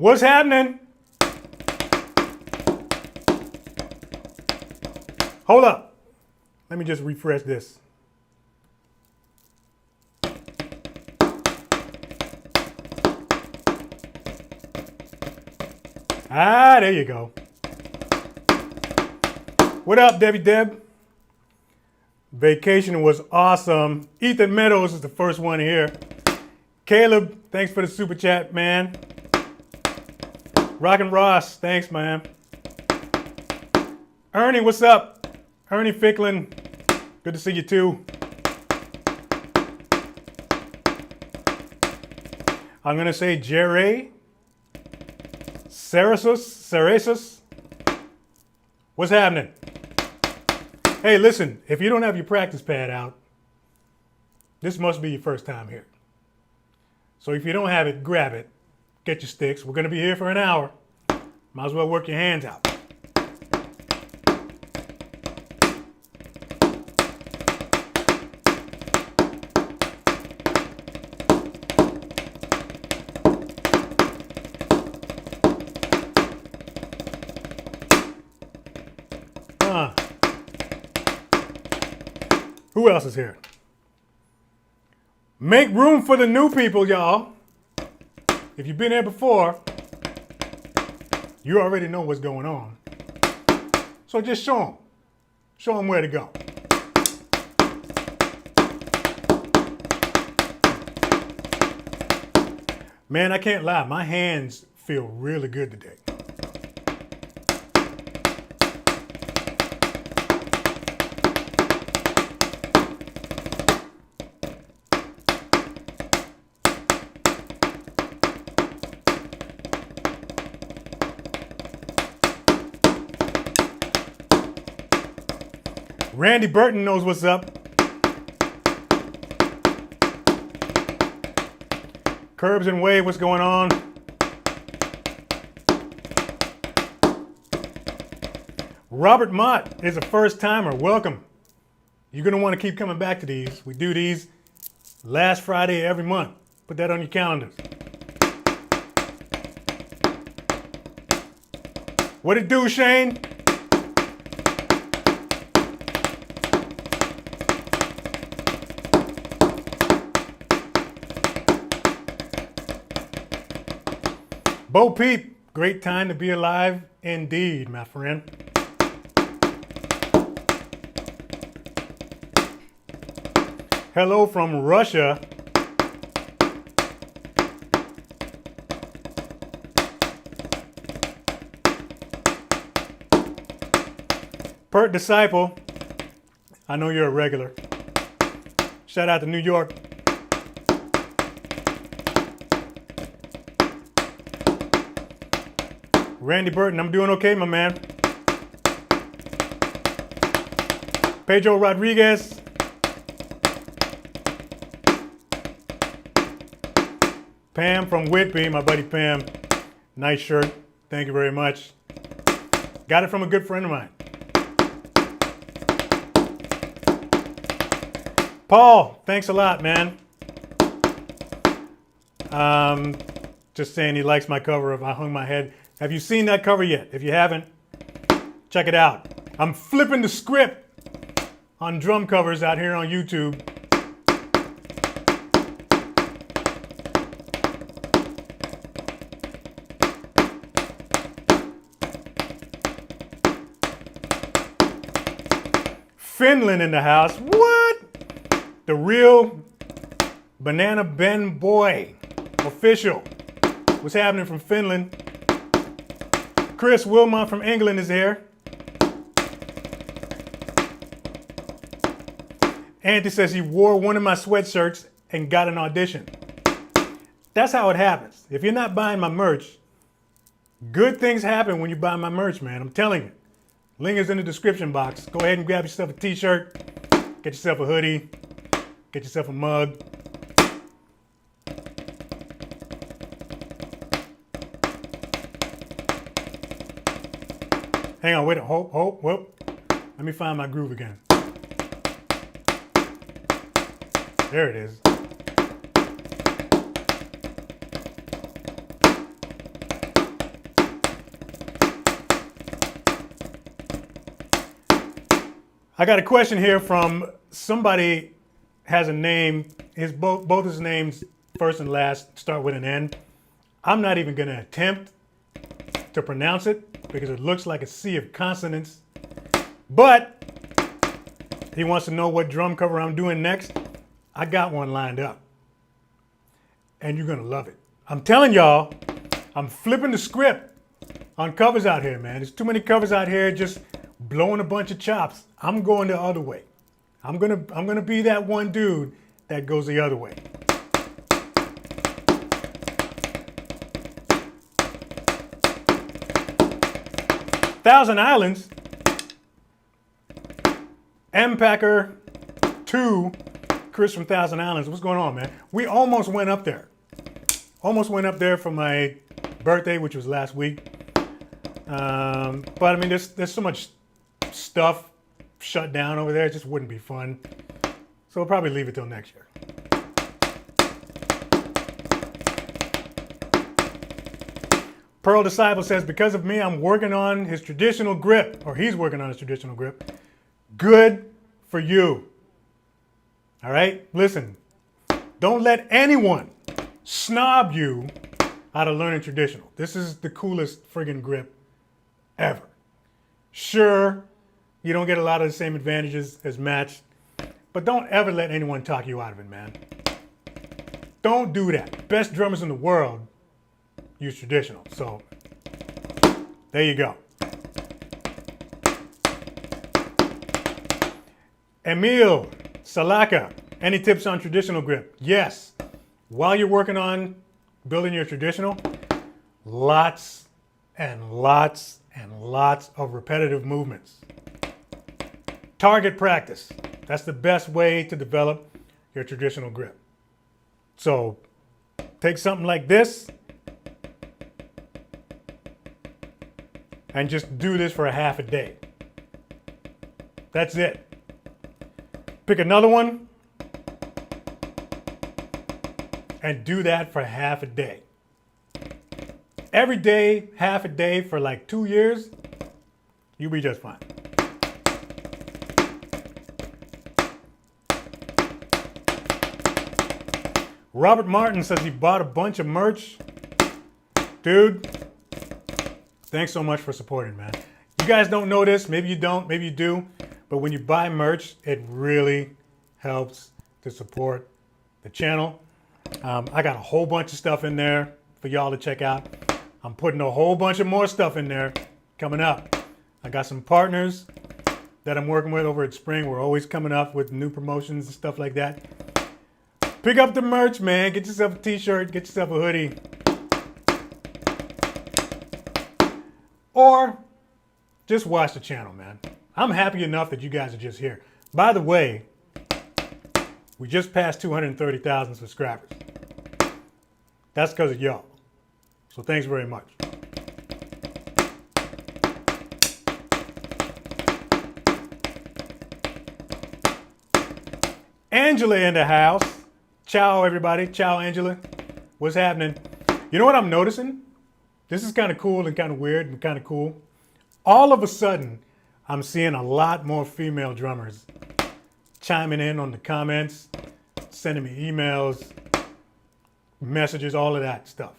What's happening? Hold up. Let me just refresh this. Ah, there you go. What up, Debbie Deb? Vacation was awesome. Ethan Meadows is the first one here. Caleb, thanks for the super chat, man. Rockin' Ross, thanks, man. Ernie, what's up? Ernie Ficklin, good to see you too. I'm gonna say Jerry. Sarasus. What's happening? Hey, listen, if you don't have your practice pad out, this must be your first time here. So if you don't have it, grab it. Get your sticks. We're going to be here for an hour. Might as well work your hands out. Who else is here? Make room for the new people, y'all. If you've been here before, you already know what's going on. So just show them. Show them where to go. Man, I can't lie. My hands feel really good today. Randy Burton knows what's up. Curbs and Wave, what's going on? Robert Mott is a first timer. Welcome. You're going to want to keep coming back to these. We do these last Friday every month. Put that on your calendars. What it do, Shane? Bo Peep, great time to be alive indeed, my friend. Hello from Russia. Pert Disciple, I know you're a regular. Shout out to New York. Randy Burton, I'm doing okay, my man. Pedro Rodriguez. Pam from Whitby, my buddy Pam. Nice shirt. Thank you very much. Got it from a good friend of mine. Paul, thanks a lot, man. Just saying he likes my cover of I Hung My Head. Have you seen that cover yet? If you haven't, check it out. I'm flipping the script on drum covers out here on YouTube. Finland in the house. What? The real Banana Ben Boy official. What's happening from Finland? Chris Wilmot from England is here. Andy says he wore one of my sweatshirts and got an audition. That's how it happens. If you're not buying my merch, good things happen when you buy my merch, man. I'm telling you. Link is in the description box. Go ahead and grab yourself a t-shirt, get yourself a hoodie, get yourself a mug. Hang on, wait, whoop. Let me find my groove again. There it is. I got a question here from somebody has a name. Both his names, first and last, start with an N. I'm not even going to attempt to pronounce it because it looks like a sea of consonants. But he wants to know what drum cover I'm doing next. I got one lined up. And you're going to love it. I'm telling y'all, I'm flipping the script on covers out here, man. There's too many covers out here just blowing a bunch of chops. I'm going the other way. I'm gonna be that one dude that goes the other way. Thousand Islands, M-Packer 2, Chris from Thousand Islands. What's going on, man? We almost went up there. Almost went up there for my birthday, which was last week. But I mean, there's so much stuff shut down over there. It just wouldn't be fun. So we'll probably leave it till next year. Pearl Disciple says, because of me, I'm working on his traditional grip, or he's working on his traditional grip. Good for you. All right? Listen, don't let anyone snob you out of learning traditional. This is the coolest friggin' grip ever. Sure, you don't get a lot of the same advantages as matched, but don't ever let anyone talk you out of it, man. Don't do that. Best drummers in the world use traditional. So there you go. Emil Salaka, any tips on traditional grip? Yes. While you're working on building your traditional, lots and lots and lots of repetitive movements. Target practice. That's the best way to develop your traditional grip. So take something like this and just do this for a half a day. That's it. Pick another one and do that for half a day. Every day, half a day for like 2 years, you'll be just fine. Robert Martin says he bought a bunch of merch. Dude, thanks so much for supporting, man. You guys don't know this, maybe you don't, maybe you do, but when you buy merch, it really helps to support the channel. I got a whole bunch of stuff in there for y'all to check out. I'm putting a whole bunch of more stuff in there coming up. I got some partners that I'm working with over at Spring. We're always coming up with new promotions and stuff like that. Pick up the merch, man. Get yourself a t-shirt, get yourself a hoodie. Or just watch the channel, man. I'm happy enough that you guys are just here. By the way, we just passed 230,000 subscribers. That's because of y'all. So thanks very much. Angela in the house. Ciao, everybody. Ciao, Angela. What's happening? You know what I'm noticing? This is kind of cool and kind of weird and kind of cool. All of a sudden, I'm seeing a lot more female drummers chiming in on the comments, sending me emails, messages, all of that stuff.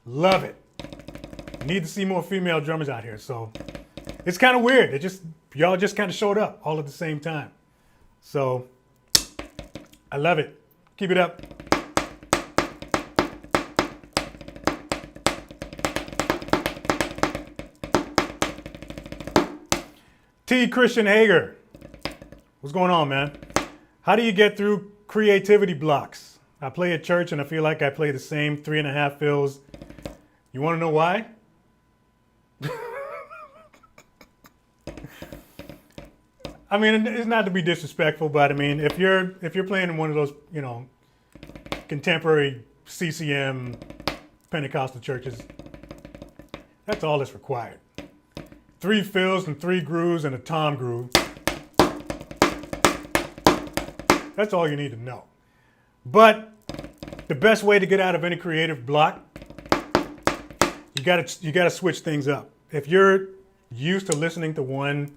Love it. Need to see more female drummers out here. So it's kind of weird. Y'all just kind of showed up all at the same time. So I love it. Keep it up. T. Christian Hager. What's going on, man? How do you get through creativity blocks? I play at church and I feel like I play the same 3.5 fills. You want to know why? I mean, it's not to be disrespectful, but I mean, if you're playing in one of those, you know, contemporary CCM Pentecostal churches, that's all that's required. 3 fills and 3 grooves and a tom groove. That's all you need to know. But the best way to get out of any creative block, you gotta switch things up. If you're used to listening to one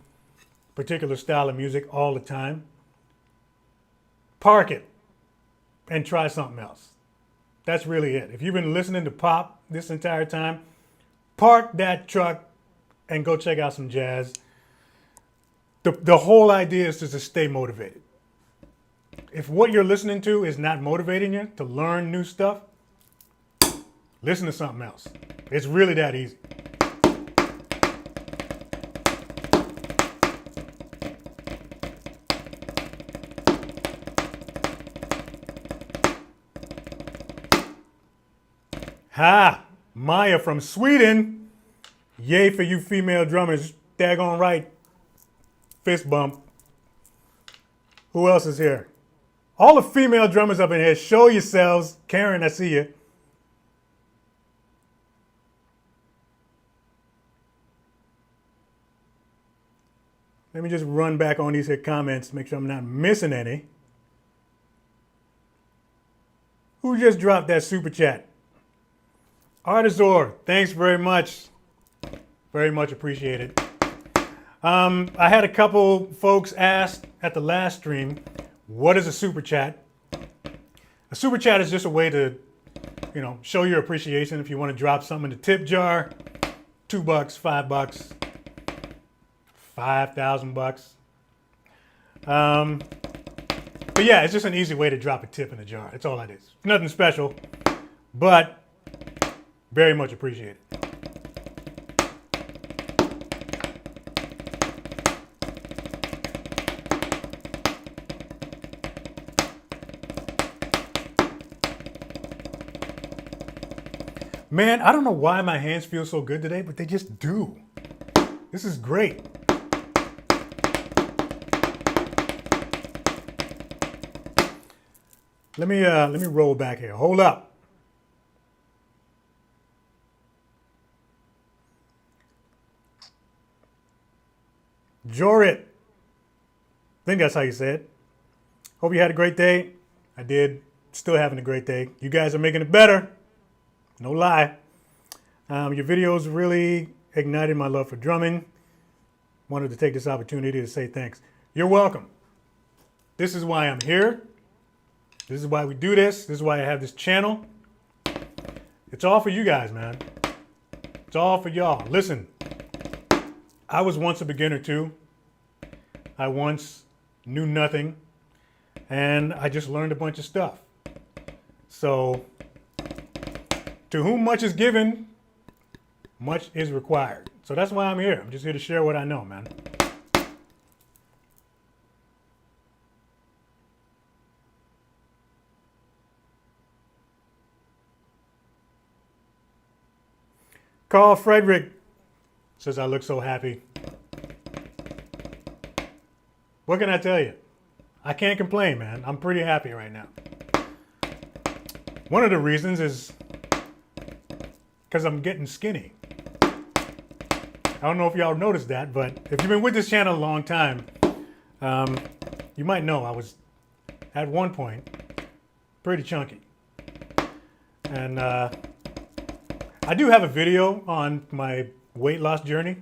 particular style of music all the time, park it and try something else. That's really it. If you've been listening to pop this entire time, park that truck and go check out some jazz. The whole idea is to stay motivated. If what you're listening to is not motivating you to learn new stuff, listen to something else. It's really that easy. Ha! Maya from Sweden. Yay for you female drummers. Daggone right. Fist bump. Who else is here? All the female drummers up in here, show yourselves. Karen, I see you. Let me just run back on these here comments, make sure I'm not missing any. Who just dropped that super chat? Artizor, thanks very much. Very much appreciated. I had a couple folks ask at the last stream, what is a super chat? A super chat is just a way to, show your appreciation if you want to drop something in the tip jar. $2, $5, 5,000 bucks. But yeah, it's just an easy way to drop a tip in the jar. That's all that is. Nothing special, but very much appreciated. Man, I don't know why my hands feel so good today, but they just do. This is great. Let me roll back here. Hold up. Jorit. I think that's how you say it. Hope you had a great day. I did. Still having a great day. You guys are making it better. No lie. Your videos really ignited my love for drumming. Wanted to take this opportunity to say thanks. You're welcome. This is why I'm here. This is why we do this. This is why I have this channel. It's all for you guys, man. It's all for y'all. Listen, I was once a beginner too. I once knew nothing, and I just learned a bunch of stuff. So, to whom much is given, much is required. So that's why I'm here. I'm just here to share what I know, man. Carl Frederick says I look so happy. What can I tell you? I can't complain, man. I'm pretty happy right now. One of the reasons is because I'm getting skinny. I don't know if y'all noticed that, but if you've been with this channel a long time, you might know I was, at one point, pretty chunky. And I do have a video on my weight loss journey.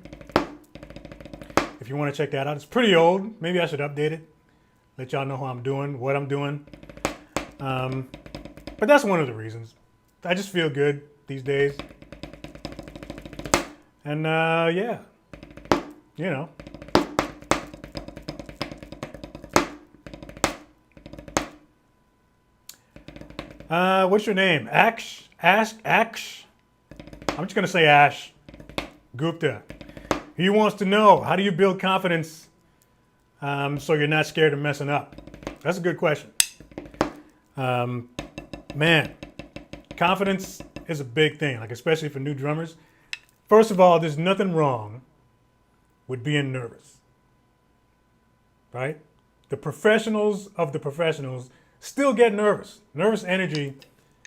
If you want to check that out, it's pretty old. Maybe I should update it. Let y'all know how I'm doing, what I'm doing. But that's one of the reasons. I just feel good these days. And yeah, you know. What's your name? Ash? I'm just gonna say Ash Gupta. He wants to know, how do you build confidence so you're not scared of messing up? That's a good question. Man, confidence is a big thing, like especially for new drummers. First of all, there's nothing wrong with being nervous, right? The professionals of the professionals still get nervous. Nervous energy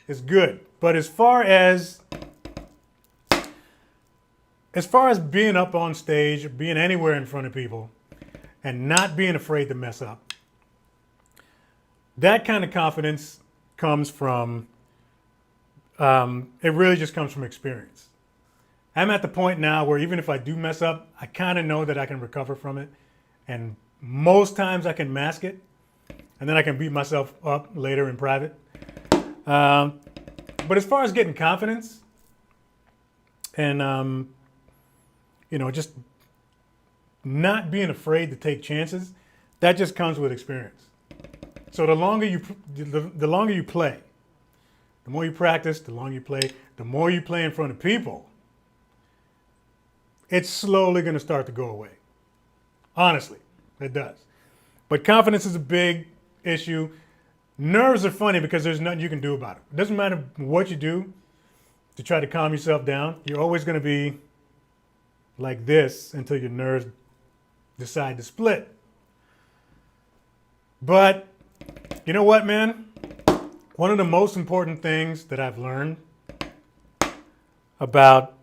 is good. But as far as being up on stage, being anywhere in front of people, and not being afraid to mess up, that kind of confidence comes from, it really just comes from experience. I'm at the point now where even if I do mess up, I kind of know that I can recover from it And most times I can mask it, and then I can beat myself up later in private. But as far as getting confidence and, just not being afraid to take chances, that just comes with experience. So the longer you play, the more you practice, the longer you play, the more you play in front of people, it's slowly going to start to go away. Honestly, it does. But confidence is a big issue. Nerves are funny because there's nothing you can do about it. It doesn't matter what you do to try to calm yourself down. You're always going to be like this until your nerves decide to split. But you know what, man? One of the most important things that I've learned about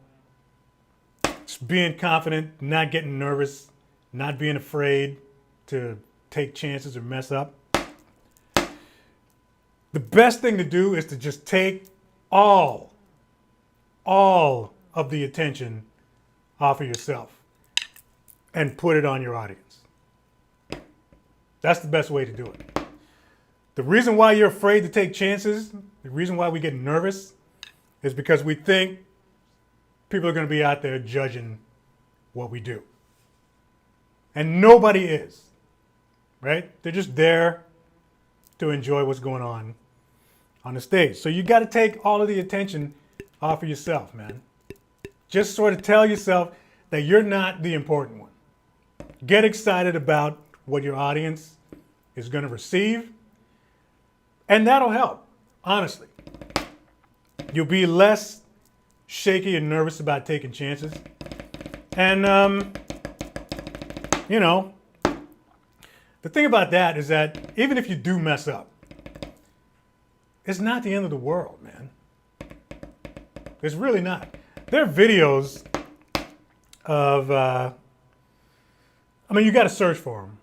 just being confident, not getting nervous, not being afraid to take chances or mess up. The best thing to do is to just take all of the attention off of yourself and put it on your audience. That's the best way to do it. The reason why you're afraid to take chances, the reason why we get nervous is because we think people are going to be out there judging what we do. And nobody is, right? They're just there to enjoy what's going on the stage. So you got to take all of the attention off of yourself, man. Just sort of tell yourself that you're not the important one. Get excited about what your audience is going to receive, and that'll help, honestly. You'll be less shaky and nervous about taking chances. And, the thing about that is that even if you do mess up, it's not the end of the world, man. It's really not. There are videos of, you got to search for them,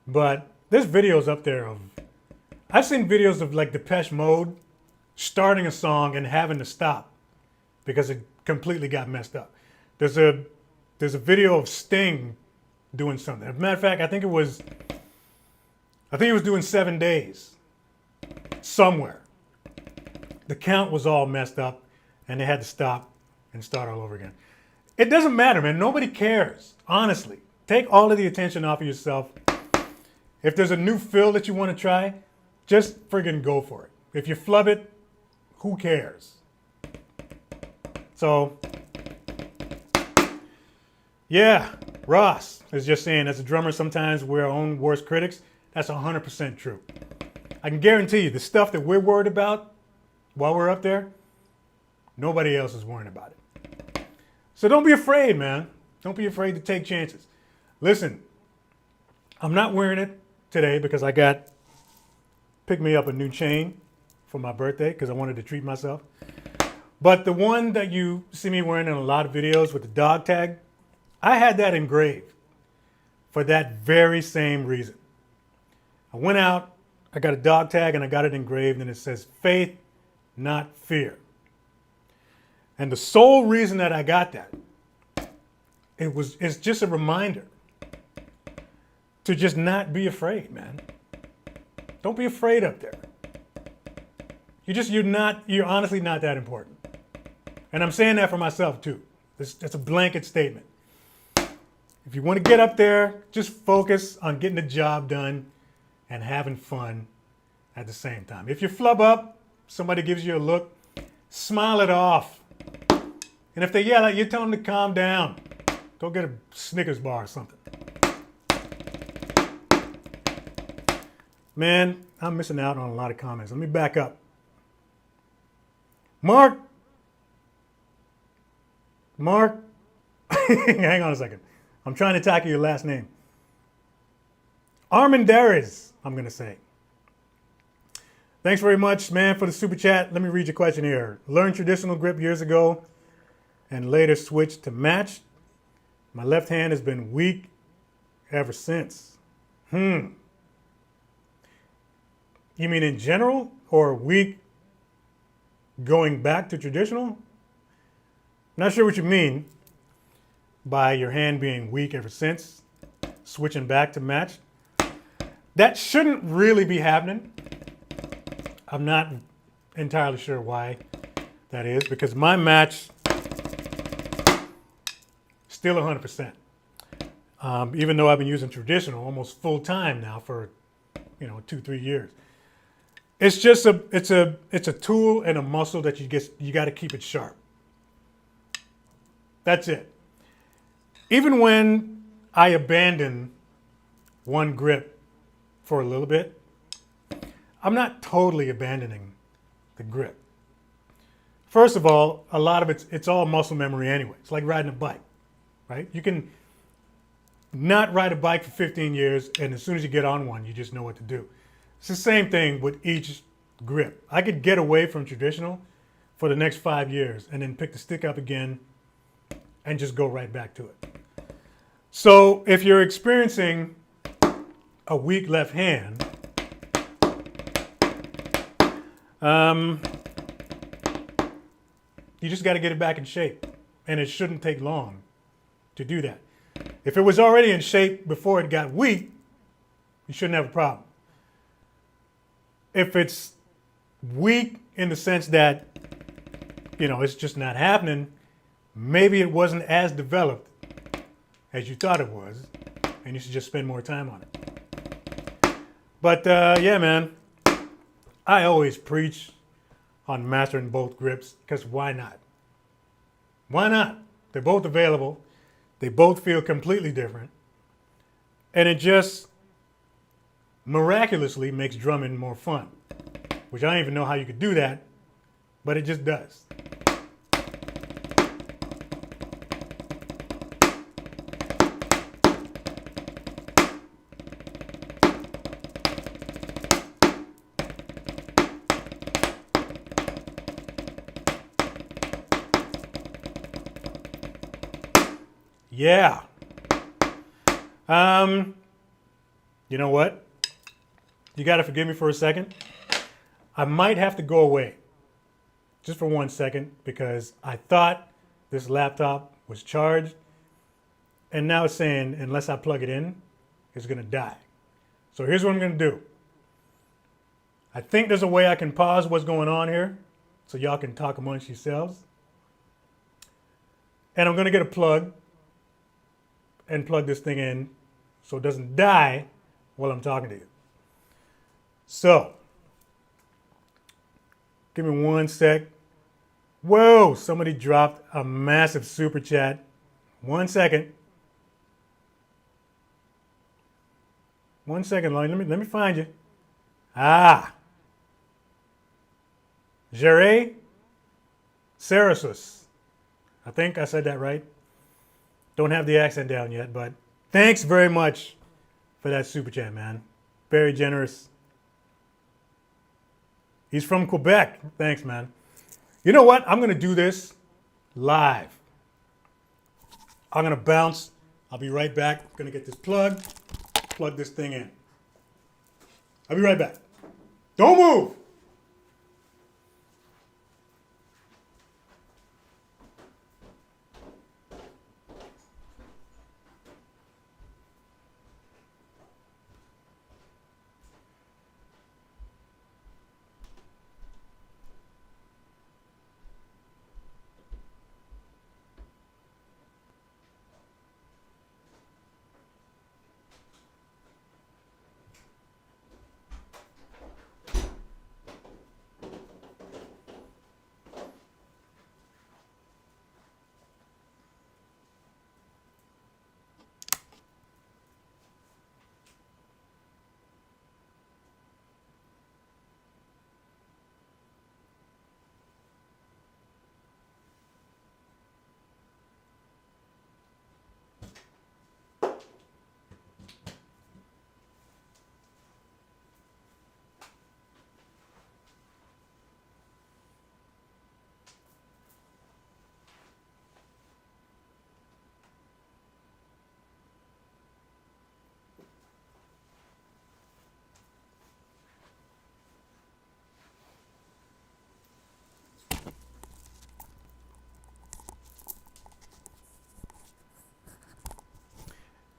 but there's videos up there of, I've seen videos of like Depeche Mode starting a song and having to stop because it completely got messed up. There's a video of Sting doing something. As a matter of fact, I think it was doing 7 days somewhere. The count was all messed up and they had to stop and start all over again. It doesn't matter, man. Nobody cares. Honestly, take all of the attention off of yourself. If there's a new fill that you want to try, just friggin' go for it. If you flub it, who cares? So, yeah, Ross is just saying, as a drummer, sometimes we're our own worst critics. That's 100% true. I can guarantee you, the stuff that we're worried about while we're up there, nobody else is worrying about it. So don't be afraid, man. Don't be afraid to take chances. Listen, I'm not wearing it today because I picked me up a new chain for my birthday because I wanted to treat myself. But the one that you see me wearing in a lot of videos with the dog tag, I had that engraved for that very same reason. I went out, I got a dog tag and I got it engraved and it says faith, not fear. And the sole reason that I got that, it's just a reminder to just not be afraid, man. Don't be afraid up there. You're honestly not that important. And I'm saying that for myself too. It's a blanket statement. If you want to get up there, just focus on getting the job done and having fun at the same time. If you flub up, somebody gives you a look, smile it off. And if they yell at you, tell them to calm down. Go get a Snickers bar or something. Man, I'm missing out on a lot of comments. Let me back up. Mark, hang on a second. I'm trying to tackle your last name. Armandares, I'm going to say. Thanks very much, man, for the super chat. Let me read your question here. Learned traditional grip years ago and later switched to matched. My left hand has been weak ever since. You mean in general or weak going back to traditional? Not sure what you mean by your hand being weak ever since. switching back to match. That shouldn't really be happening. I'm not entirely sure why that is, because my match still 100%. Even though I've been using traditional almost full time now for 2-3 years. It's just it's a tool and a muscle that you got to keep it sharp. That's it. Even when I abandon one grip for a little bit, I'm not totally abandoning the grip. First of all, a lot of it's all muscle memory anyway. It's like riding a bike, right? You can not ride a bike for 15 years, and as soon as you get on one, you just know what to do. It's the same thing with each grip. I could get away from traditional for the next 5 years and then pick the stick up again and just go right back to it. So if you're experiencing a weak left hand, you just got to get it back in shape, and it shouldn't take long to do that. If it was already in shape before it got weak, you shouldn't have a problem. If it's weak in the sense that, it's just not happening, maybe it wasn't as developed as you thought it was, and you should just spend more time on it. But yeah, man, I always preach on mastering both grips, because why not? Why not? They're both available. They both feel completely different. And it just miraculously makes drumming more fun, which I don't even know how you could do that, but it just does. Yeah. You know what? You got to forgive me for a second. I might have to go away just for 1 second, because I thought this laptop was charged, and now it's saying unless I plug it in, it's going to die. So here's what I'm going to do. I think there's a way I can pause what's going on here so y'all can talk amongst yourselves. And I'm going to get a plug and plug this thing in so it doesn't die while I'm talking to you. So, give me 1 sec. Whoa, somebody dropped a massive super chat. 1 second. 1 second, Lloyd. Let me find you. Jere Sarasus. I think I said that right. Don't have the accent down yet, but thanks very much for that super chat, man. Very generous. He's from Quebec. Thanks, man. You know what? I'm going to do this live. I'm going to bounce. I'll be right back. I'm going to get this plug this thing in. I'll be right back. Don't move.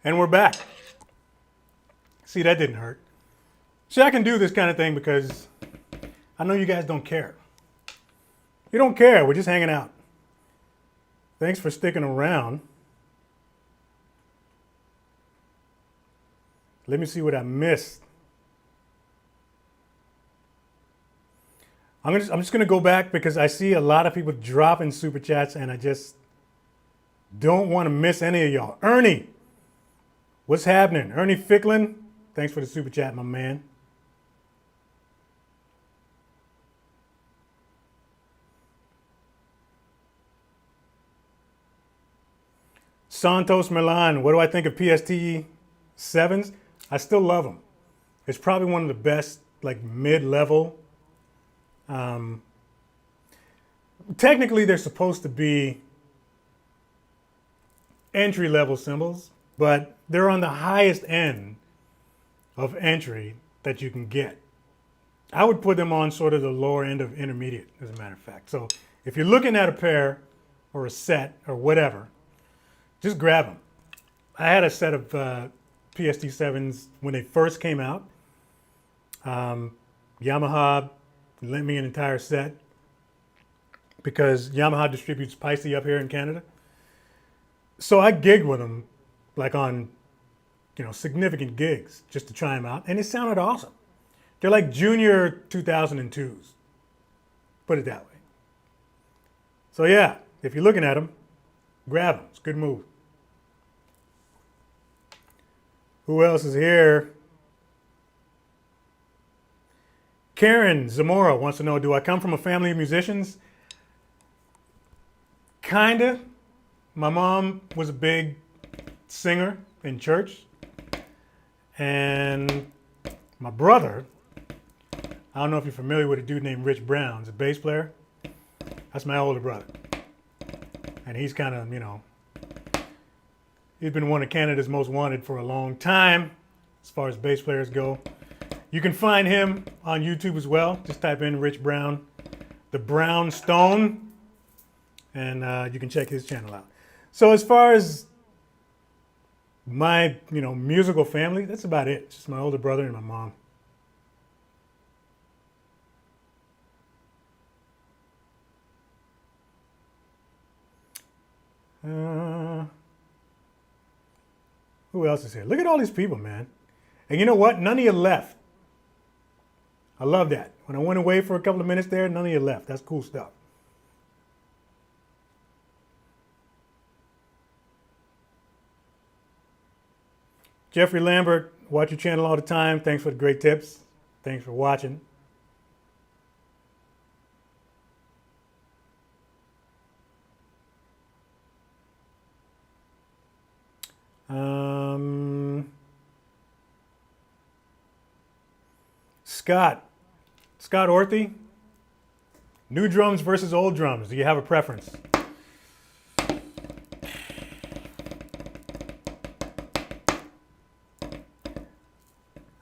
And we're back. See, that didn't hurt. See, I can do this kind of thing because I know you guys don't care. You don't care. We're just hanging out. Thanks for sticking around. Let me see what I missed. I'm just going to go back because I see a lot of people dropping super chats and I just don't want to miss any of y'all. Ernie, what's happening? Ernie Ficklin, thanks for the super chat, my man. Santos Milan, what do I think of PST 7s? I still love them. It's probably one of the best, like mid-level. Technically, they're supposed to be entry-level cymbals, but they're on the highest end of entry that you can get. I would put them on sort of the lower end of intermediate, as a matter of fact. So if you're looking at a pair or a set or whatever, just grab them. I had a set of PST 7s when they first came out. Yamaha lent me an entire set because Yamaha distributes Paiste up here in Canada. So I gigged with them like on, significant gigs just to try them out. And it sounded awesome. They're like junior 2002s. Put it that way. So yeah, if you're looking at them, grab them. It's a good move. Who else is here? Karen Zamora wants to know, do I come from a family of musicians? Kinda. My mom was a big singer in church. And my brother, I don't know if you're familiar with a dude named Rich Brown, he's a bass player. That's my older brother. And he's kind of, he's been one of Canada's most wanted for a long time, as far as bass players go. You can find him on YouTube as well. Just type in Rich Brown, the Brown Stone, and you can check his channel out. So as far as my, musical family, that's about it. Just my older brother and my mom. Who else is here? Look at all these people, man. And you know what? None of you left. I love that. When I went away for a couple of minutes there, none of you left. That's cool stuff. Jeffrey Lambert, watch your channel all the time. Thanks for the great tips. Thanks for watching. Scott Orthy, new drums versus old drums. Do you have a preference?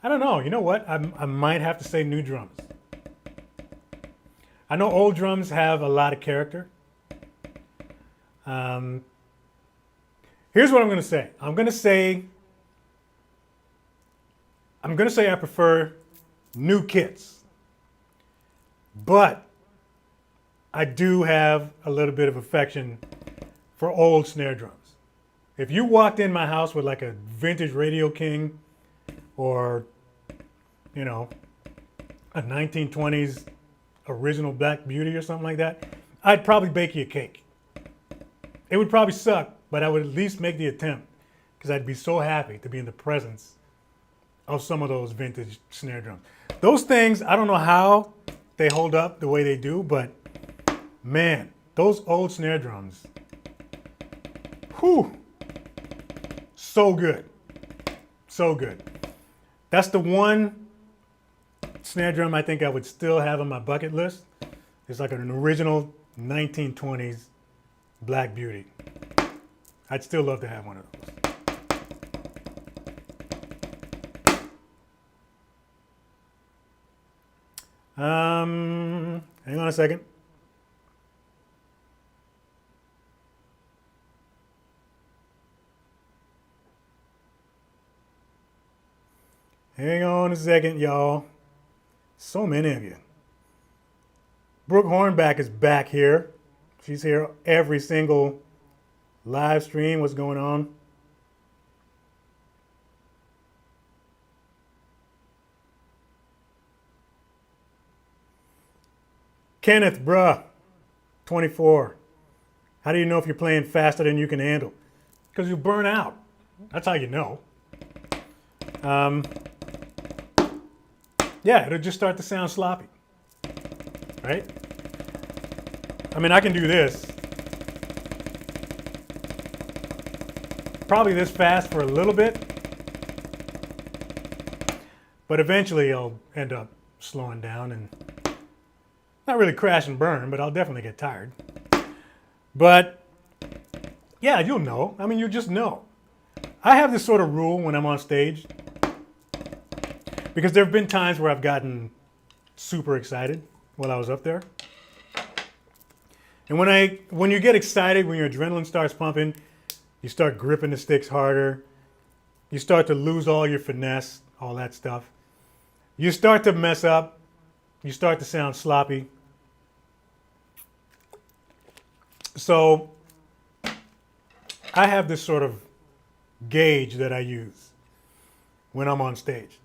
I don't know. You know what? I might have to say new drums. I know old drums have a lot of character. Here's what I'm going to say. I'm going to say I prefer new kits. But I do have a little bit of affection for old snare drums. If you walked in my house with like a vintage Radio King or, a 1920s original Black Beauty or something like that, I'd probably bake you a cake. It would probably suck, but I would at least make the attempt because I'd be so happy to be in the presence of some of those vintage snare drums. Those things, I don't know how they hold up the way they do, but man, those old snare drums, whew, so good, so good. That's the one snare drum I think I would still have on my bucket list. It's like an original 1920s Black Beauty. I'd still love to have one of those. Hang on a second. Hang on a second, y'all. So many of you. Brooke Hornback is back here. She's here every single live stream. What's going on? Kenneth, bruh, 24. How do you know if you're playing faster than you can handle? Because you burn out. That's how you know. Yeah, it'll just start to sound sloppy, right? I mean, I can do this. Probably this fast for a little bit, but eventually I'll end up slowing down and not really crash and burn, but I'll definitely get tired. But yeah, you'll know. I mean, you just know. I have this sort of rule when I'm on stage, because there have been times where I've gotten super excited while I was up there. And when you get excited, when your adrenaline starts pumping, you start gripping the sticks harder. You start to lose all your finesse, all that stuff. You start to mess up. You start to sound sloppy. So I have this sort of gauge that I use when I'm on stage.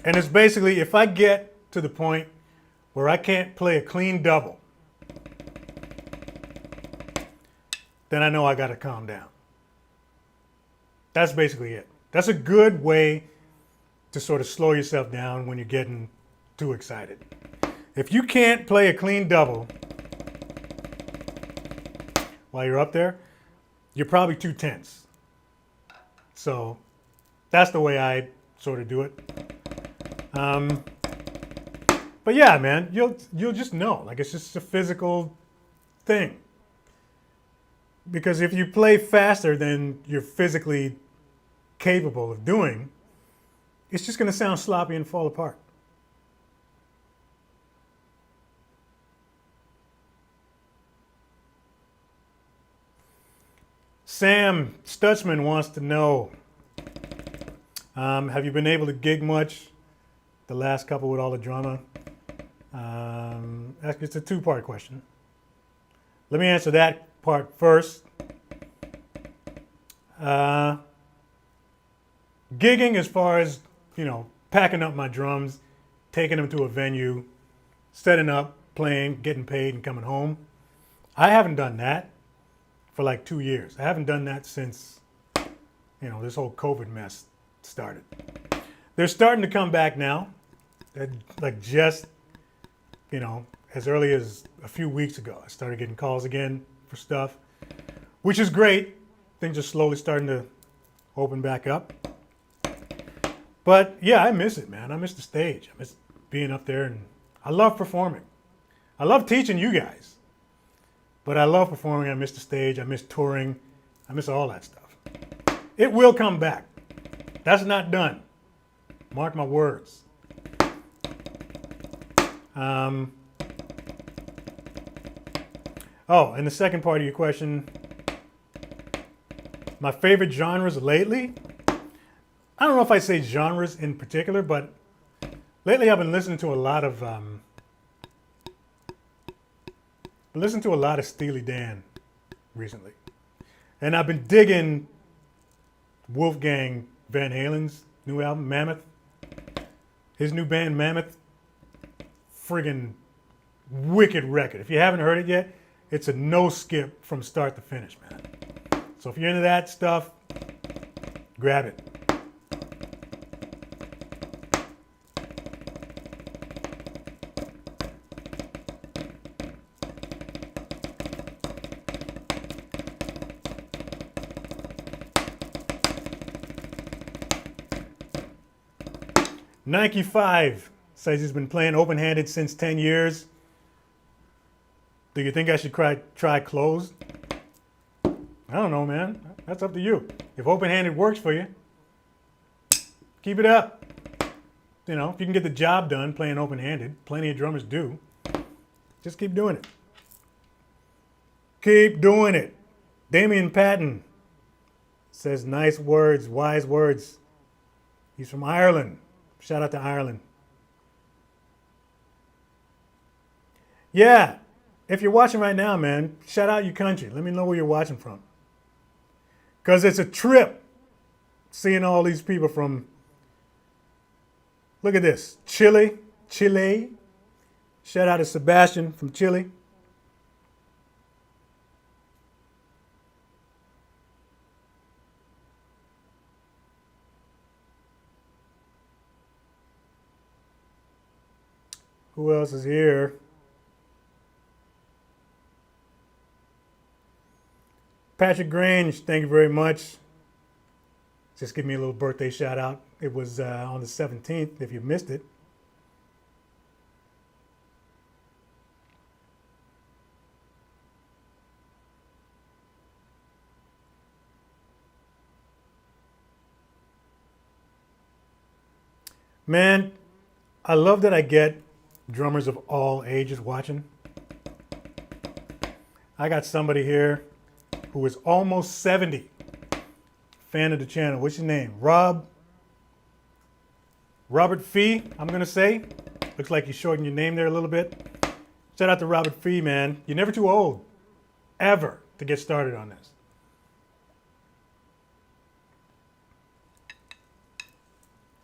And it's basically, if I get to the point where I can't play a clean double, then I know I got to calm down. That's basically it. That's a good way to sort of slow yourself down when you're getting too excited. If you can't play a clean double while you're up there, you're probably too tense. So that's the way I sort of do it. But yeah, man, you'll just know. Like, it's just a physical thing. Because if you play faster than you're physically capable of doing, it's just going to sound sloppy and fall apart. Sam Stutzman wants to know, have you been able to gig much the last couple with all the drama? It's a two-part question. Let me answer that part first. Gigging, as far as, packing up my drums, taking them to a venue, setting up, playing, getting paid, and coming home. I haven't done that for like 2 years. I haven't done that since, this whole COVID mess started. They're starting to come back now. Like just, as early as a few weeks ago, I started getting calls again for stuff, which is great. Things are slowly starting to open back up. But yeah, I miss it, man. I miss the stage. I miss being up there, and I love performing. I love teaching you guys, but I love performing. I miss the stage. I miss touring. I miss all that stuff. It will come back. That's not done. Mark my words. Oh, and the second part of your question, my favorite genres lately? I don't know if I say genres in particular, but lately I've been listening to a lot of Steely Dan recently. And I've been digging Wolfgang Van Halen's new album, Mammoth. His new band, Mammoth, friggin' wicked record. If you haven't heard it yet, it's a no skip from start to finish, man. So if you're into that stuff, grab it. Nike 5 says he's been playing open-handed since 10 years. Do you think I should try closed? I don't know, man. That's up to you. If open-handed works for you, keep it up. If you can get the job done playing open-handed, plenty of drummers do. Just keep doing it. Keep doing it. Damian Patton says nice words, wise words. He's from Ireland. Shout out to Ireland. Yeah, if you're watching right now, man, shout out your country. Let me know where you're watching from. Because it's a trip seeing all these people from, look at this, Chile. Shout out to Sebastian from Chile. Who else is here? Patrick Grange, thank you very much. Just give me a little birthday shout out. It was on the 17th, if you missed it. Man, I love that I get drummers of all ages watching. I got somebody here who is almost 70. Fan of the channel. What's your name? Robert Fee, I'm going to say. Looks like you shortened your name there a little bit. Shout out to Robert Fee, man. You're never too old, ever, to get started on this.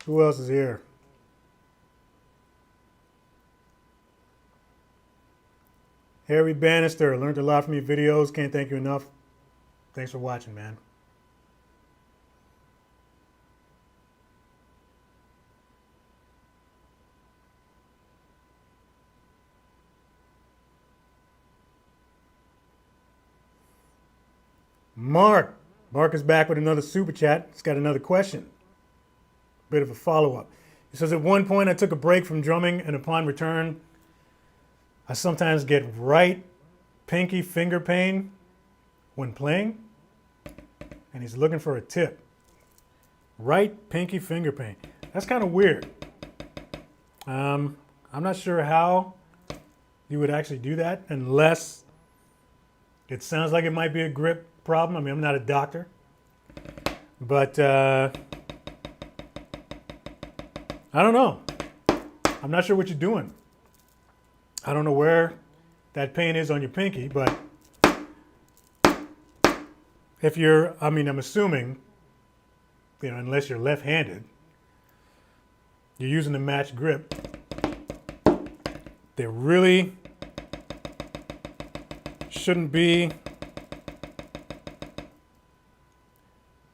Who else is here? Harry Bannister, learned a lot from your videos. Can't thank you enough. Thanks for watching, man. Mark is back with another super chat. He's got another question. Bit of a follow-up. He says, at one point I took a break from drumming, and upon return, I sometimes get right pinky finger pain when playing. And he's looking for a tip. Right pinky finger pain. That's kind of weird. I'm not sure how you would actually do that unless it sounds like it might be a grip problem. I mean, I'm not a doctor, but I don't know. I'm not sure what you're doing. I don't know where that pain is on your pinky, but if you're, I mean, I'm assuming, you know, unless you're left-handed, you're using a matched grip. There really shouldn't be,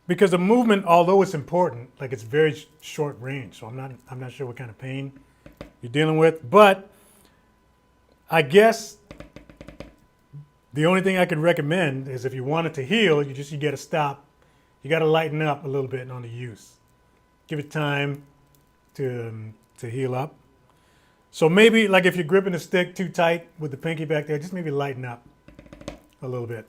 because the movement, although it's important, like it's very short range, so I'm not sure what kind of pain you're dealing with, but I guess the only thing I could recommend is if you want it to heal, you got to stop. You got to lighten up a little bit on the use. Give it time to heal up. So maybe like if you're gripping the stick too tight with the pinky back there, just maybe lighten up a little bit.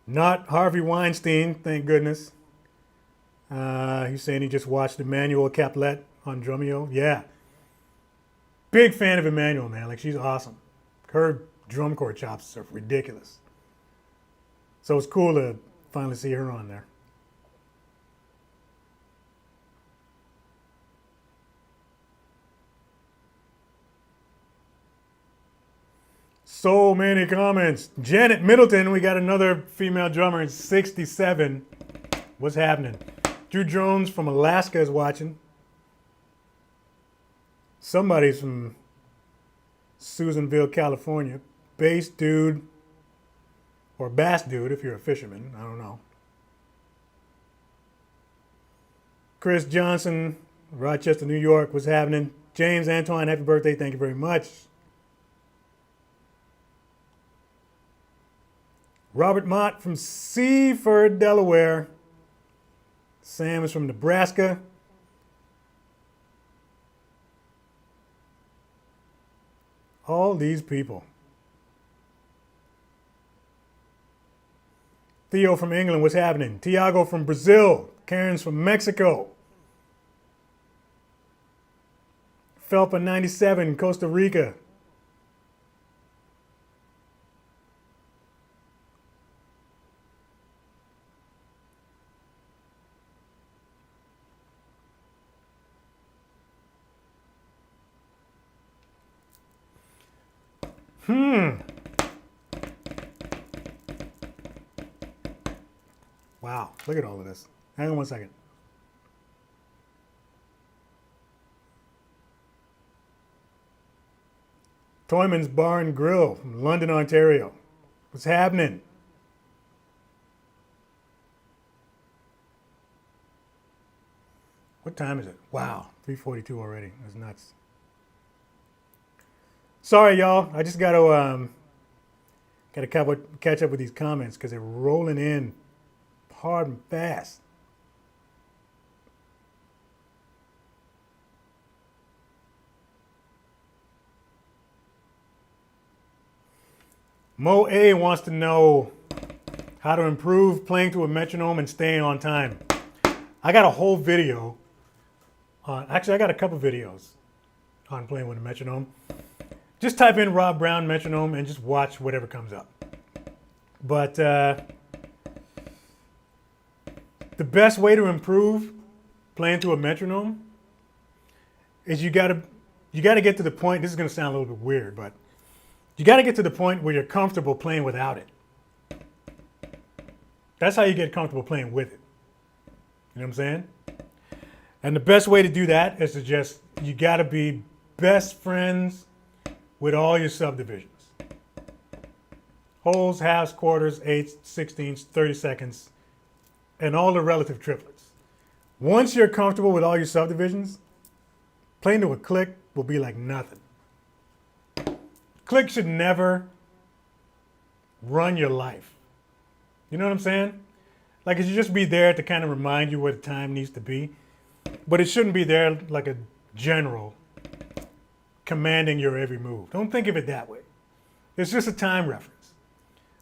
Not Harvey Weinstein, thank goodness. He's saying he just watched Emmanuel Caplet on Drumeo. Yeah. Big fan of Emmanuel, man. Like, she's awesome. Her drum corps chops are ridiculous. So it's cool to finally see her on there. So many comments. Janet Middleton, we got another female drummer in 67. What's happening? Drew Jones from Alaska is watching. Somebody's from Susanville, California. Bass dude, or bass dude if you're a fisherman. I don't know. Chris Johnson, Rochester, New York. What's happening? James Antoine, happy birthday. Thank you very much. Robert Mott from Seaford, Delaware. Sam is from Nebraska. All these people. Theo from England, what's happening? Tiago from Brazil. Karen's from Mexico. Felpa 97, Costa Rica. Wow, look at all of this. Hang on one second. Toyman's Bar and Grill from London, Ontario. What's happening? What time is it? Wow, 3:42 already. That's nuts. Sorry, y'all. I just got to catch up with these comments because they're rolling in hard and fast. Mo A wants to know how to improve playing to a metronome and staying on time. I got a whole video on, actually I got a couple videos on playing with a metronome. Just type in Rob Brown metronome and just watch whatever comes up. But the best way to improve playing to a metronome is you gotta get to the point, this is gonna sound a little bit weird, but you gotta get to the point where you're comfortable playing without it. That's how you get comfortable playing with it. You know what I'm saying? And the best way to do that is to just, you gotta be best friends with all your subdivisions. Wholes, halves, quarters, eighths, 16ths, 32nds, and all the relative triplets. Once you're comfortable with all your subdivisions, playing to a click will be like nothing. Click should never run your life. You know what I'm saying? Like it should just be there to kind of remind you where the time needs to be, but it shouldn't be there like a general commanding your every move. Don't think of it that way. It's just a time reference.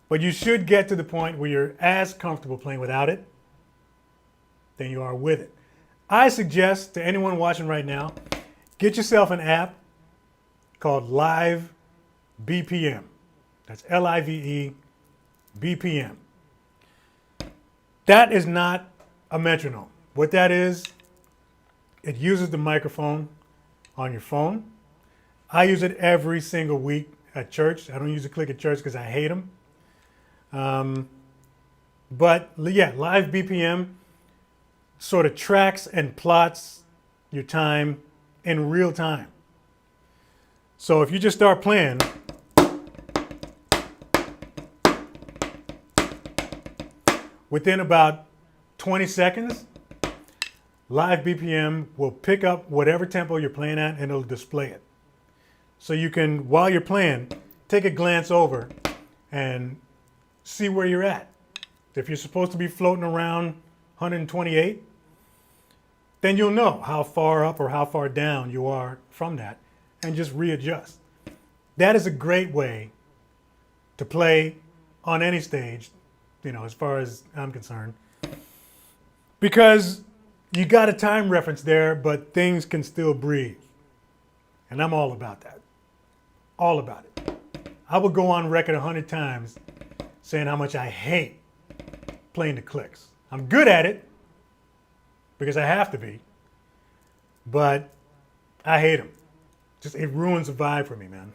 But you should get to the point where you're as comfortable playing without it than you are with it. I suggest to anyone watching right now, get yourself an app called Live BPM. That's Live BPM. That is not a metronome. What that is, it uses the microphone on your phone. I use it every single week at church. I don't use a click at church because I hate them. But yeah, Live BPM sort of tracks and plots your time in real time. So if you just start playing, within about 20 seconds, Live BPM will pick up whatever tempo you're playing at and it'll display it. So you can, while you're playing, take a glance over and see where you're at. If you're supposed to be floating around 128, then you'll know how far up or how far down you are from that and just readjust. That is a great way to play on any stage, you know, as far as I'm concerned, because you got a time reference there, but things can still breathe. And I'm all about that. All about it. I will go on record 100 times saying how much I hate playing the clicks. I'm good at it because I have to be, but I hate them. Just, it ruins the vibe for me, man.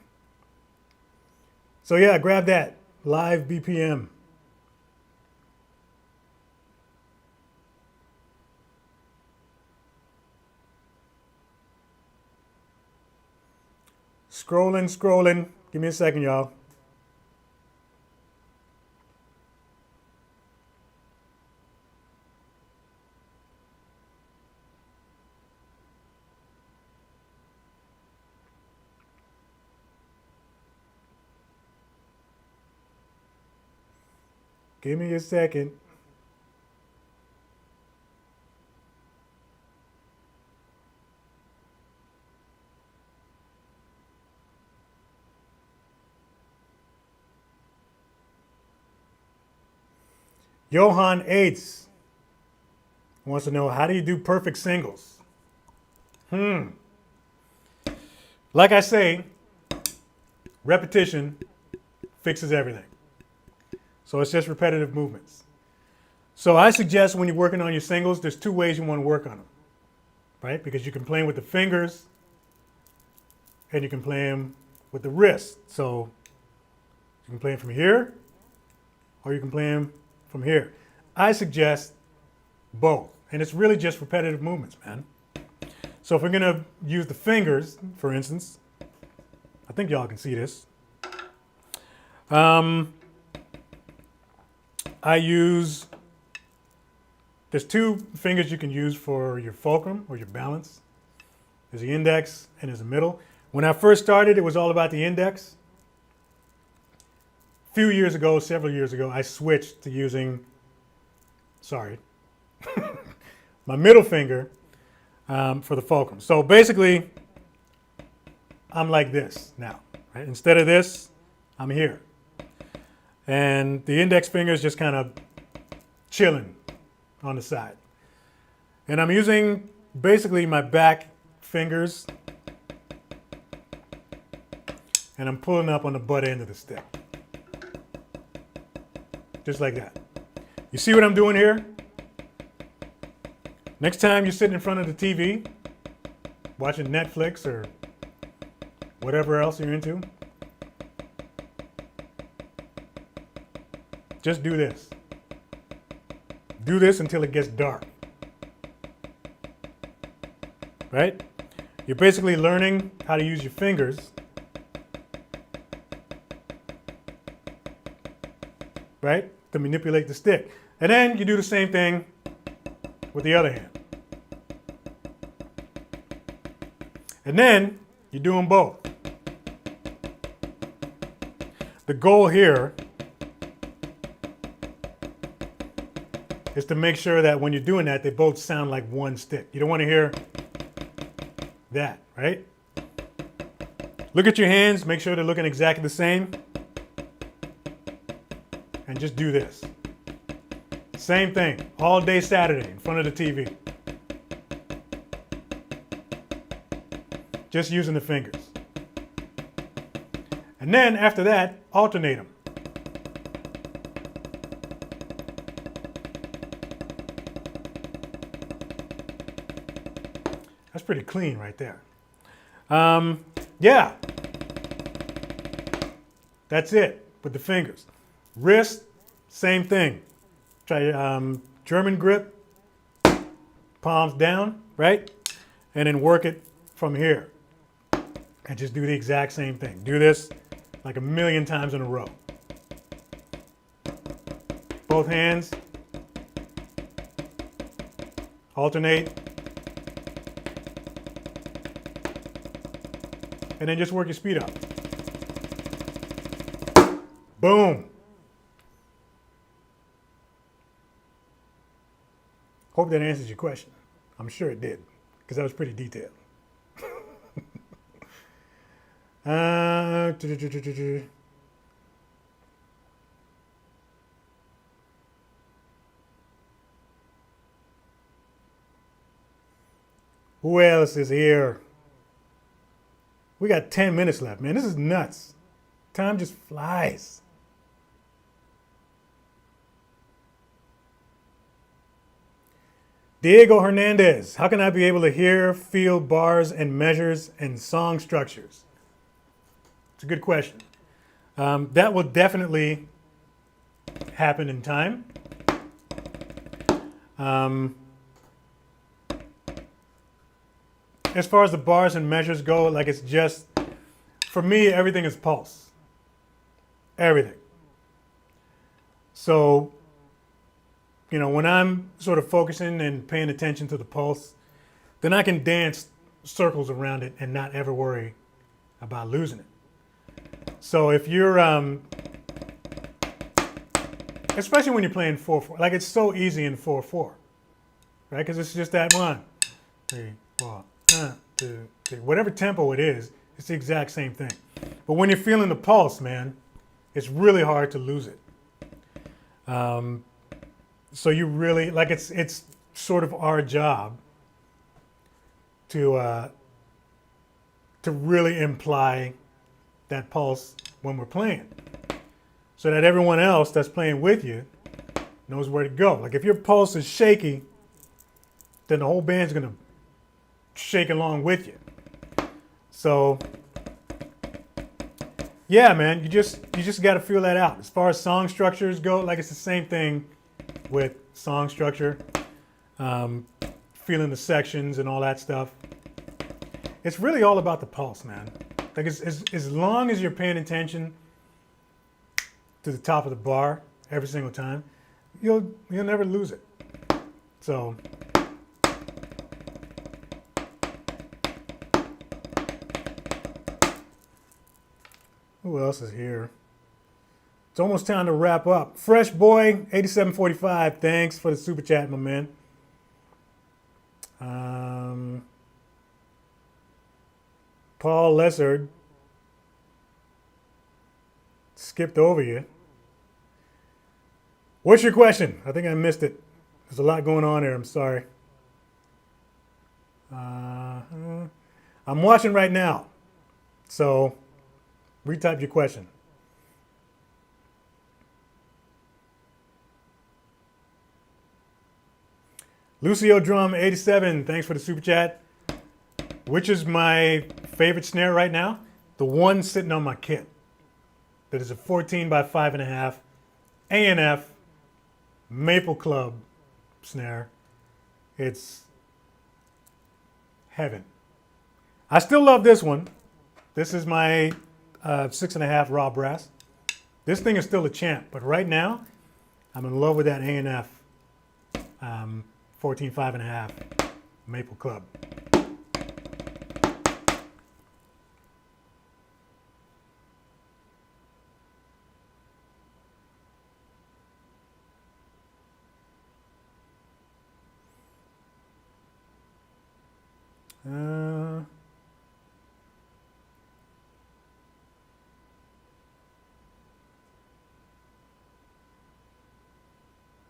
So yeah, grab that. Live BPM. Scrolling. Give me a second, y'all. Give me a second. Johan Eitz wants to know, how do you do perfect singles? Like I say, repetition fixes everything. So it's just repetitive movements. So I suggest when you're working on your singles, there's two ways you want to work on them, right? Because you can play them with the fingers and you can play them with the wrist. So you can play them from here or you can play them from here. I suggest both. And it's really just repetitive movements, man. So if we're going to use the fingers, for instance, I think y'all can see this. There's two fingers you can use for your fulcrum or your balance. There's the index and there's the middle. When I first started, it was all about the index. A few years ago, several years ago, I switched to using, my middle finger for the fulcrum. So basically, I'm like this now. Right? Instead of this, I'm here. And the index finger is just kind of chilling on the side. And I'm using basically my back fingers and I'm pulling up on the butt end of the stick. Just like that. You see what I'm doing here? Next time you're sitting in front of the TV, watching Netflix or whatever else you're into, just do this. Do this until it gets dark. Right? You're basically learning how to use your fingers, right, to manipulate the stick. And then you do the same thing with the other hand. And then you do them both. The goal here is to make sure that when you're doing that, they both sound like one stick. You don't want to hear that, right? Look at your hands, make sure they're looking exactly the same. And just do this. Same thing, all day Saturday in front of the TV. Just using the fingers. And then after that, alternate them. That's pretty clean right there. Yeah. That's it with the fingers. Wrist, same thing. Try German grip, palms down, right? And then work it from here. And just do the exact same thing. Do this like a million times in a row. Both hands. Alternate. And then just work your speed up. Boom. Hope that answers your question. I'm sure it did, because that was pretty detailed. Who else is here? We got 10 minutes left, man. This is nuts. Time just flies. Diego Hernandez, how can I be able to hear, feel bars and measures and song structures? It's a good question. That will definitely happen in time. As far as the bars and measures go, like it's just, for me, everything is pulse. Everything. So, you know, when I'm sort of focusing and paying attention to the pulse, then I can dance circles around it and not ever worry about losing it. So if you're, especially when you're playing 4/4, like it's so easy in 4/4, right? Because it's just that 1, 3, 4, 1, 2, 3. Whatever tempo it is, it's the exact same thing. But when you're feeling the pulse, man, it's really hard to lose it. So you really, like it's sort of our job to to really imply that pulse when we're playing, so that everyone else that's playing with you knows where to go. Like if your pulse is shaky, then the whole band's gonna shake along with you. So yeah, man, you just got to feel that out. As far as song structures go, like it's the same thing with song structure, feeling the sections and all that stuff. It's really all about the pulse, man. Like as long as you're paying attention to the top of the bar every single time, you'll never lose it. So who else is here? It's almost time to wrap up. Fresh Boy 8745, thanks for the super chat, my man. Paul Lessard skipped over you. What's your question? I think I missed it. There's a lot going on here. I'm sorry. I'm watching right now, so retype your question. Lucio Drum 87, thanks for the super chat. Which is my favorite snare right now? The one sitting on my kit. That is a 14 by 5.5 A&F Maple Club snare. It's heaven. I still love this one. This is my 6.5 raw brass. This thing is still a champ, but right now I'm in love with that A&F 14 5.5 Maple Club.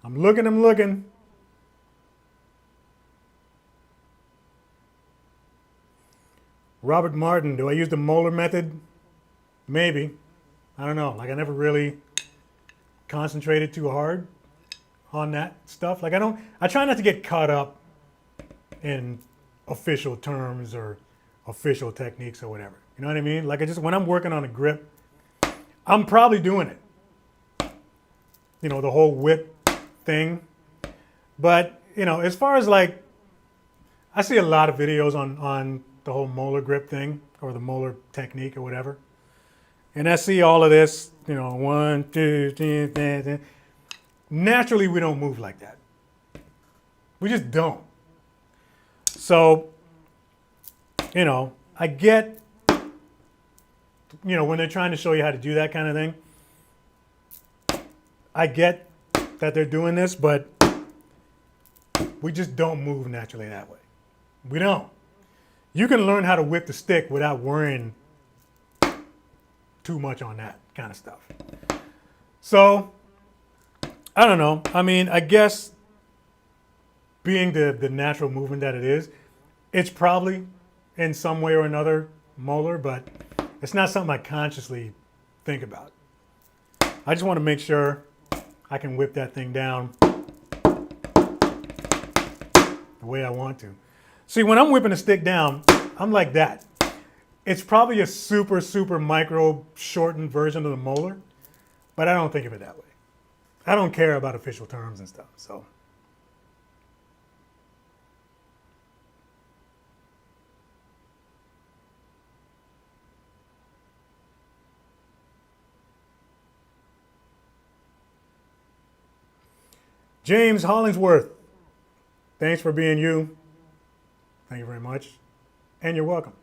I'm looking. Robert Martin, do I use the molar method? Maybe. I don't know. Like I never really concentrated too hard on that stuff. Like I try not to get caught up in official terms or official techniques or whatever. You know what I mean? Like when I'm working on a grip, I'm probably doing it. You know, the whole whip thing. But, you know, as far as like, I see a lot of videos on the whole molar grip thing or the molar technique or whatever. And I see all of this, you know, 1, 2, 3, 4. Naturally, we don't move like that. We just don't. So, you know, I get, you know, when they're trying to show you how to do that kind of thing, I get that they're doing this, but we just don't move naturally that way. We don't. You can learn how to whip the stick without worrying too much on that kind of stuff. So, I don't know. I mean, I guess being the natural movement that it is, it's probably in some way or another molar, but it's not something I consciously think about. I just want to make sure I can whip that thing down the way I want to. See, when I'm whipping a stick down, I'm like that. It's probably a super, super micro shortened version of the molar, but I don't think of it that way. I don't care about official terms and stuff, so. James Hollingsworth, thanks for being you. Thank you very much. And you're welcome.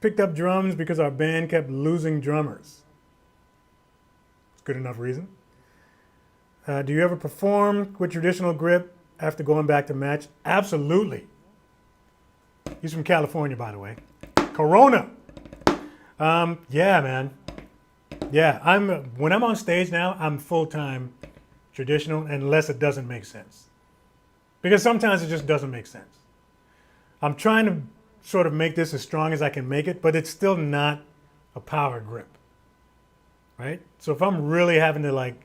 Picked up drums because our band kept losing drummers. It's good enough reason. Do you ever perform with traditional grip after going back to match? Absolutely. He's from California, by the way. Corona. Yeah, man. Yeah, when I'm on stage now, I'm full-time traditional unless it doesn't make sense. Because sometimes it just doesn't make sense. I'm trying to sort of make this as strong as I can make it, but it's still not a power grip, right? So if I'm really having to like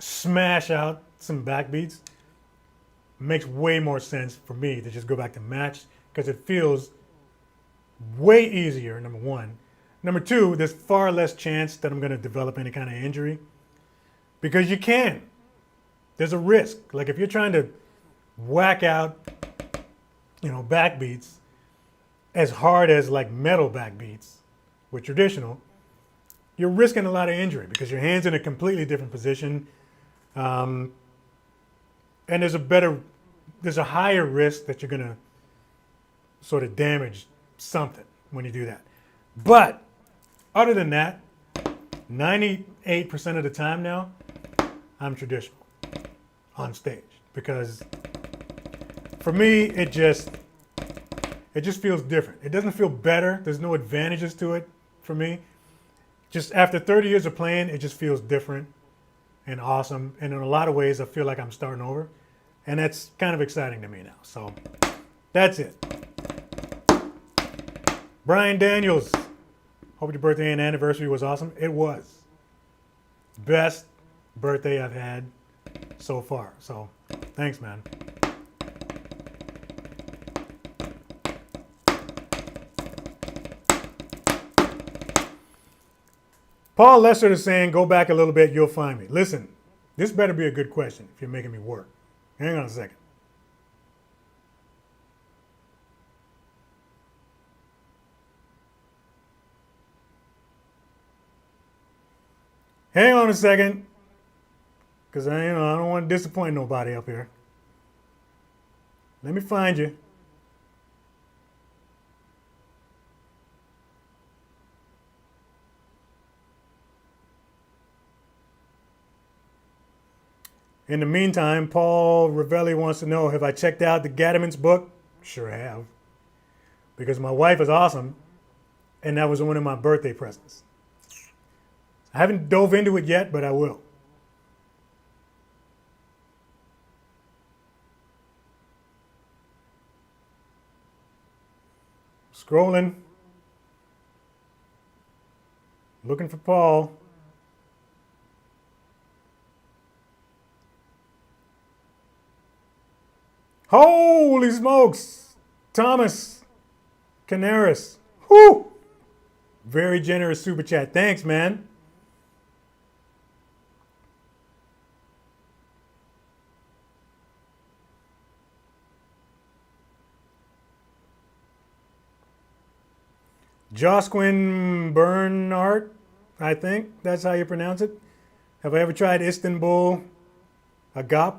smash out some backbeats, it makes way more sense for me to just go back to match because it feels way easier, number one. Number two, there's far less chance that I'm going to develop any kind of injury because you can. There's a risk. Like if you're trying to whack out, backbeats as hard as like metal backbeats with traditional, you're risking a lot of injury because your hand's in a completely different position. And there's a higher risk that you're going to sort of damage something when you do that. But other than that, 98% of the time now, I'm traditional on stage because for me, it just feels different. It doesn't feel better. There's no advantages to it for me. Just after 30 years of playing, it just feels different and awesome. And in a lot of ways, I feel like I'm starting over. And that's kind of exciting to me now. So that's it. Brian Daniels, hope your birthday and anniversary was awesome. It was. Best birthday I've had so far. So thanks, man. Paul Lester is saying, go back a little bit, you'll find me. Listen, this better be a good question if you're making me work. Hang on a second. Hang on a second, because I don't want to disappoint nobody up here. Let me find you. In the meantime, Paul Ravelli wants to know, have I checked out the Gatterman's book? Sure have. Because my wife is awesome, and that was one of my birthday presents. I haven't dove into it yet, but I will. Scrolling. Looking for Paul. Holy smokes! Thomas Canaris. Whoo! Very generous super chat. Thanks, man. Josquin Bernhardt, I think that's how you pronounce it. Have I ever tried Istanbul Agap?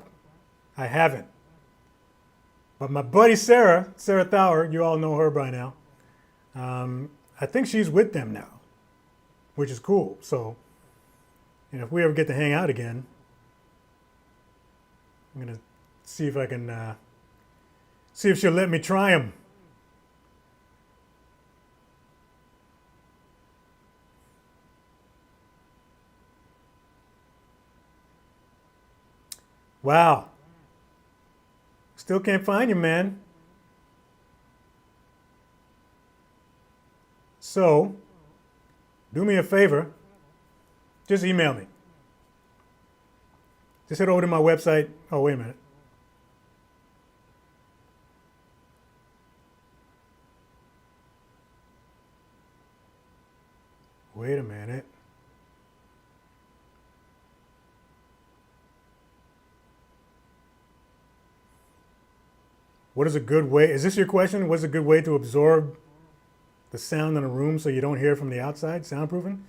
I haven't. But my buddy Sarah Thawer, you all know her by now. I think she's with them now, which is cool. So, if we ever get to hang out again, I'm gonna see if I can see if she'll let me try them. Wow. Still can't find you, man. So, do me a favor. Just email me. Just head over to my website. Oh, wait a minute. Wait a minute. What is a good way? Is this your question? What's a good way to absorb the sound in a room so you don't hear from the outside? Soundproofing?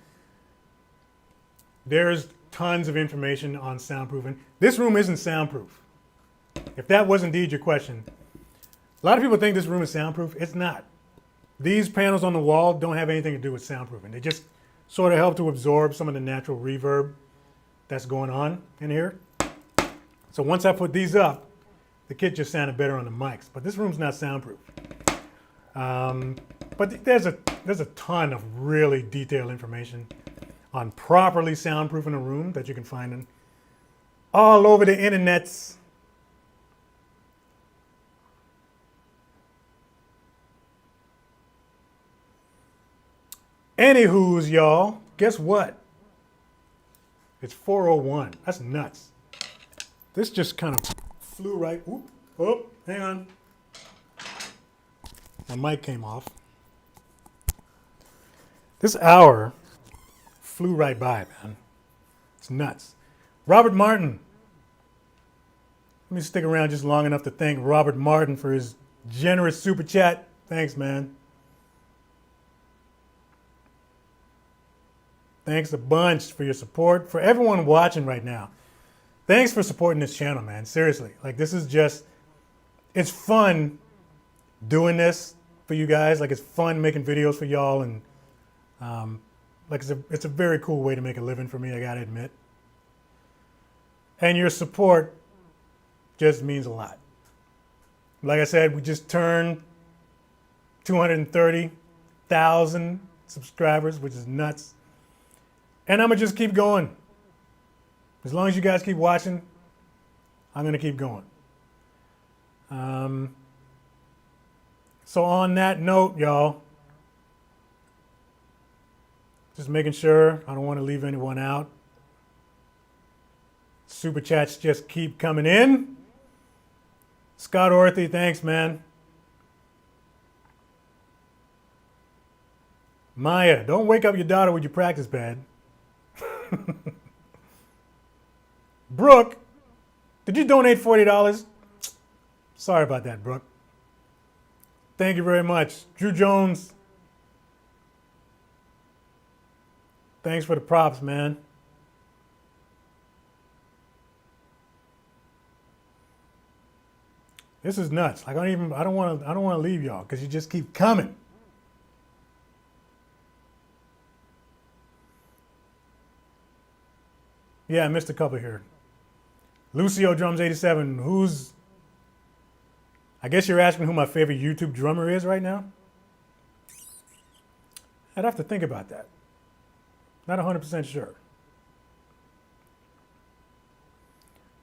There's tons of information on soundproofing. This room isn't soundproof. If that was indeed your question, a lot of people think this room is soundproof. It's not. These panels on the wall don't have anything to do with soundproofing. They just sort of help to absorb some of the natural reverb that's going on in here. So once I put these up, the kit just sounded better on the mics, but this room's not soundproof. But there's a ton of really detailed information on properly soundproofing a room that you can find in all over the internets. Anywho's, y'all, guess what? It's 4:01. That's nuts. This just kind of flew right. Whoop, oh, hang on. My mic came off. This hour flew right by, man. It's nuts. Robert Martin. Let me stick around just long enough to thank Robert Martin for his generous super chat. Thanks, man. Thanks a bunch for your support. For everyone watching right now, thanks for supporting this channel, man. Seriously, like this is just, it's fun doing this for you guys. Like it's fun making videos for y'all, and like it's a very cool way to make a living for me, I gotta admit. And your support just means a lot. Like I said, we just turned 230,000 subscribers, which is nuts. And I'm gonna just keep going. As long as you guys keep watching, I'm gonna keep going. So on that note, y'all, just making sure I don't want to leave anyone out. Super chats just keep coming in. Scott Orthy, thanks, man. Maya, don't wake up your daughter with your practice pad. Brooke, did you donate $40? Sorry about that, Brooke. Thank you very much. Drew Jones, thanks for the props, man. This is nuts. Like I don't want to leave y'all because you just keep coming. Yeah, I missed a couple here. Lucio Drums 87, I guess you're asking who my favorite YouTube drummer is right now? I'd have to think about that. Not 100% sure.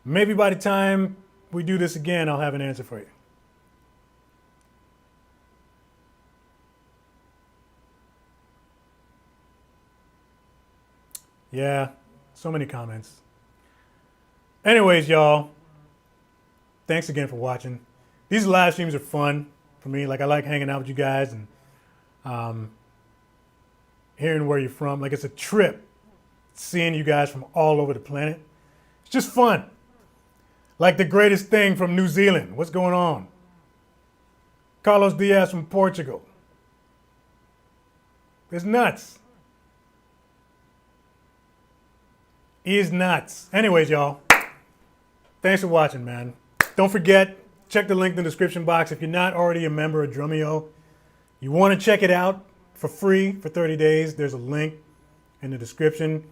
Maybe by the time we do this again, I'll have an answer for you. Yeah, so many comments. Anyways, y'all, thanks again for watching. These live streams are fun for me. Like I like hanging out with you guys and hearing where you're from. Like it's a trip seeing you guys from all over the planet. It's just fun. Like the greatest thing from New Zealand. What's going on? Carlos Diaz from Portugal. It's nuts. He's nuts. Anyways, y'all, thanks for watching, man. Don't forget, check the link in the description box. If you're not already a member of DRUMEO, you want to check it out for free for 30 days. There's a link in the description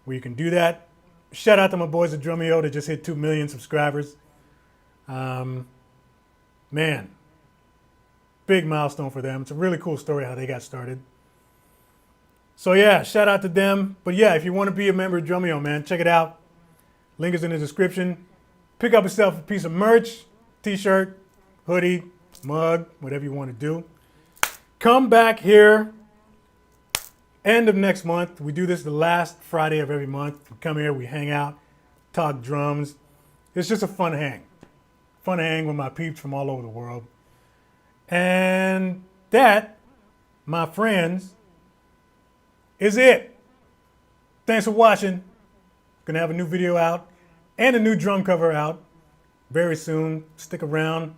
where you can do that. Shout out to my boys at DRUMEO that just hit 2 million subscribers. Man, big milestone for them. It's a really cool story how they got started. So yeah, shout out to them. But yeah, if you want to be a member of DRUMEO, man, check it out. Link is in the description. Pick up yourself a piece of merch, t-shirt, hoodie, mug, whatever you want to do. Come back here end of next month. We do this the last Friday of every month. We come here, we hang out, talk drums. It's just a fun hang. Fun hang with my peeps from all over the world. And that, my friends, is it. Thanks for watching. Gonna have a new video out and a new drum cover out very soon. Stick around.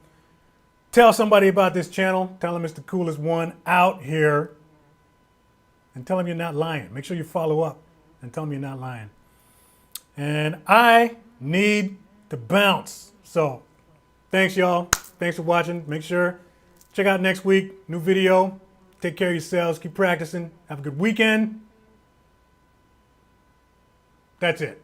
Tell somebody about this channel. Tell them it's the coolest one out here. And tell them you're not lying. Make sure you follow up and tell them you're not lying. And I need to bounce. So thanks, y'all. Thanks for watching. Make sure, check out next week. New video. Take care of yourselves. Keep practicing. Have a good weekend. That's it.